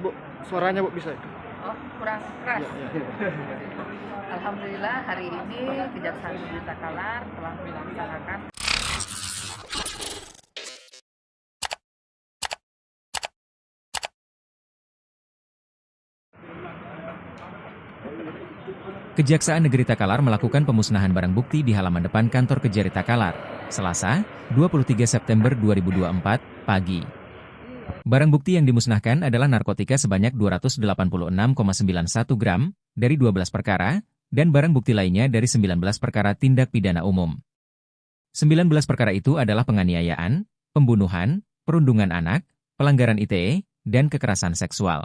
Ibu, suaranya Bu bisa? Oh, kurang keras. Iya, iya. Alhamdulillah hari ini Kejaksaan Negeri Takalar telah melaksanakan Kejaksaan Negeri Takalar melakukan pemusnahan barang bukti di halaman depan kantor Kejari Takalar, Selasa, 23 September 2024, pagi. Barang bukti yang dimusnahkan adalah narkotika sebanyak 286,91 gram, dari 12 perkara, dan barang bukti lainnya dari 19 perkara tindak pidana umum. 19 perkara itu adalah penganiayaan, pembunuhan, perundungan anak, pelanggaran ITE, dan kekerasan seksual.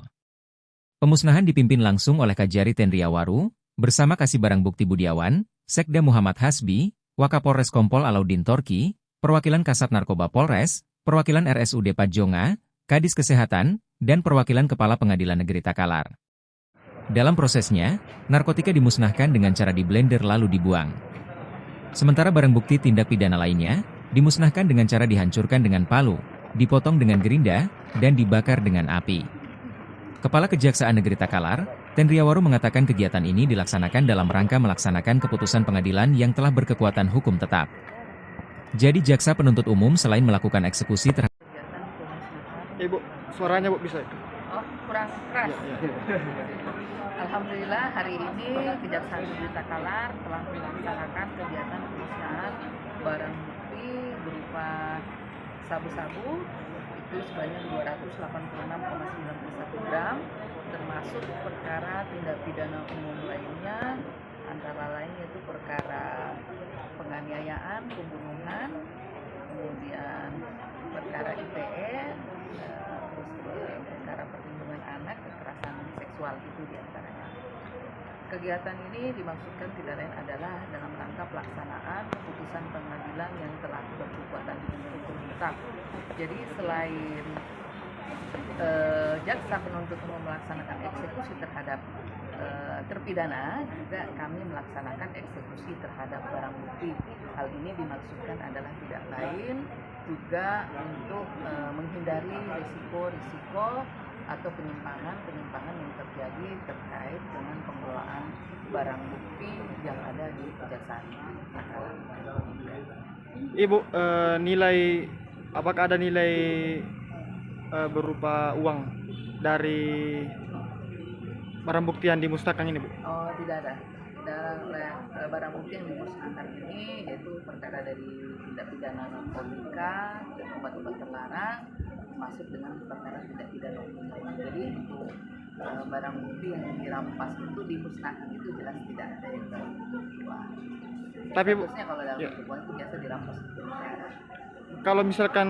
Pemusnahan dipimpin langsung oleh Kajari Tendriawaru, bersama Kasih Barang Bukti Budiawan, Sekda Muhammad Hasbi, Wakapolres Kompol Alaudin Torki, perwakilan Kasat Narkoba Polres, perwakilan RSUD Padjonga, Kadis Kesehatan, dan perwakilan Kepala Pengadilan Negeri Takalar. Dalam prosesnya, narkotika dimusnahkan dengan cara diblender lalu dibuang. Sementara barang bukti tindak pidana lainnya, dimusnahkan dengan cara dihancurkan dengan palu, dipotong dengan gerinda, dan dibakar dengan api. Kepala Kejaksaan Negeri Takalar, Tendriawaru mengatakan kegiatan ini dilaksanakan dalam rangka melaksanakan keputusan pengadilan yang telah berkekuatan hukum tetap. Jadi jaksa penuntut umum selain melakukan eksekusi terhadap kegiatan pemusnahan. Ibu, suaranya Bu bisa? Oh, kurang keras. Iya, iya. Alhamdulillah hari ini Kejaksaan Negeri Takalar telah melaksanakan kegiatan pemusnahan barang bukti berupa sabu-sabu itu sebanyak 286,91 gram, termasuk perkara tindak pidana umum lainnya, antara lain yaitu perkara penganiayaan, pembunuhan, kemudian perkara ITE, terus perkara perlindungan anak, kekerasan seksual itu diantaranya. Kegiatan ini dimaksudkan tidak lain adalah dalam rangka pelaksanaan keputusan pengadilan yang telah berkekuatan hukum tetap. Jadi selain jaksa penuntut umum melaksanakan eksekusi terhadap terpidana, juga kami melaksanakan eksekusi terhadap barang bukti. Hal ini dimaksudkan adalah tidak lain juga untuk menghindari risiko-risiko atau penyimpangan yang terjadi terkait dengan pengelolaan barang bukti yang ada di Kejaksaan Takalar. Ibu, apakah ada nilai berupa uang dari barang bukti yang dimusnahkan ini, Bu? Oh, tidak ada. Barang bukti yang dimusnahkan ini yaitu perkara dari tindak pidana narkotika dan obat-obat terlarang, masuk dengan perkara tindak pidana umum. Jadi untuk barang bukti yang dirampas itu dimusnahkan itu jelas tidak ada yang terbuang. Tapi Bu, Statusnya kalau dalam ya. perbuatan itu biasa dirampas. Kalau misalkan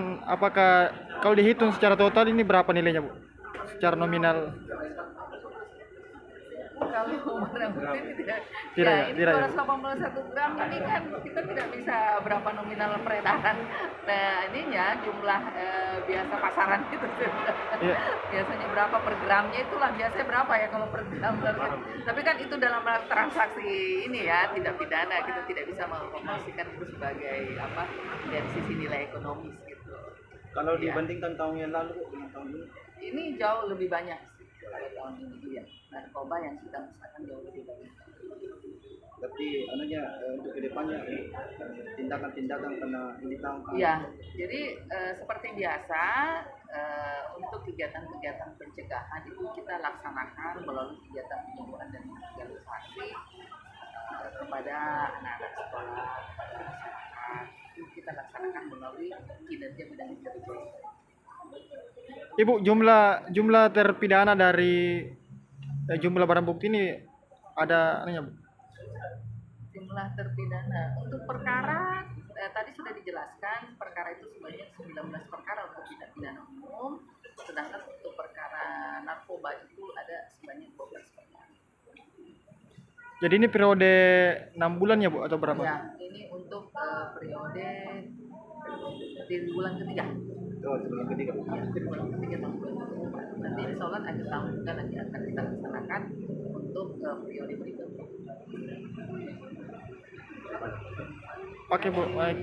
kalau dihitung secara total ini berapa nilainya, Bu? Secara nominal. Kalau barang bukti tidak Tidak ya, Bu. 281 gram ini kan kita tidak bisa berapa nominal peredaran. Nah ininya jumlah biasa pasaran gitu. Iya. Biasanya berapa per gramnya itulah biasanya berapa ya kalau per gram. Tapi kan itu dalam transaksi ini ya tidak pidana, kita tidak bisa mengoperasikan itu sebagai apa dari sisi nilai ekonomis gitu. Kalau Ya. dibandingkan tahun yang lalu dengan tahun ini, Ini jauh lebih banyak sih kalau tahun ini ya. Narkoba yang kita musnahkan jauh lebih banyak. berarti untuk kedepannya tindakan-tindakan kena ini tahun. Iya, jadi seperti biasa untuk kegiatan-kegiatan pencegahan itu kita laksanakan melalui kegiatan penyuluhan dan sosialisasi kepada anak-anak sekolah, kepada masyarakat. Itu kita laksanakan melalui kinerja bidang intelijen. Ibu, jumlah terpidana dari jumlah barang bukti ini ada Bu? Jumlah terpidana untuk perkara tadi sudah dijelaskan, perkara itu sebanyak 19 perkara untuk tindak pidana umum, sedangkan untuk perkara narkoba itu ada sebanyak 12 perkara. Jadi ini periode 6 bulan ya, Bu, atau berapa? Ya, ini untuk periode di bulan ketiga. Oh, sebelum ketiga. Ya, di bulan ketiga tahun 2024. Nanti insya Allah akhir tahun juga nanti akan kita laksanakan untuk periode berikutnya. Oke, Bu, baik.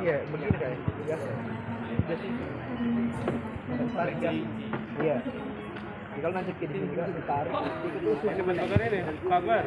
Iya, begini kayak biasa. Tarik ya. Iya. Kalau nanti ke sini juga ditarik. Pakai bentukannya ini, bagus.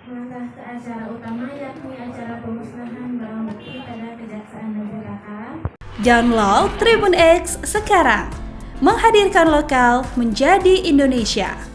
Langkah ke acara utama yakni acara pemusnahan barang bukti pada Kejaksaan Negeri Kalbar. Download Tribun X sekarang, menghadirkan lokal menjadi Indonesia.